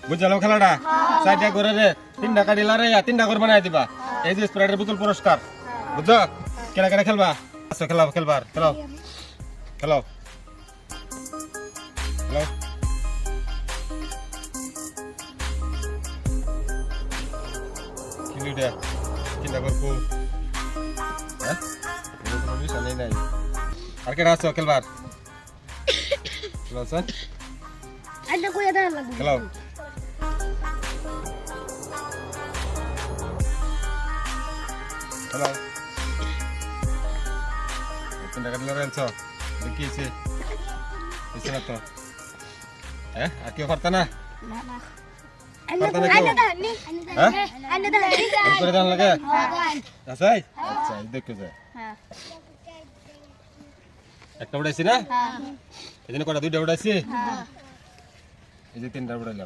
বুঝলাম খেলাটা সাইডে করে রে তিনটা কাটিলা রে তিনটা করে বানাই দিবা এই যে স্প্রাইটের বোতল পুরস্কার বুঝছো কেনা কেনা খেলবা আচ্ছা খেলাও খেলবার খেলাও খেলাও খেলাও কিলিটা তিনটা করবো হ্যাঁ কোনো বিষয় নেই নাই আর কেনা আছো খেলবার খেলাও স্যার খেলাও হ্যালো তিনটা কাটলে রয়েছ দেখিয়েছি বুঝছি না তো হ্যাঁ আর কেউ পারতা না পারতা না কেউ হ্যাঁ করে দেন লাগে আচ্ছা আচ্ছা দেখো যায় একটা উড়াইছি না এই জন্য কটা দুইটা উড়াইছি এই যে তিনটা উড়াইলাম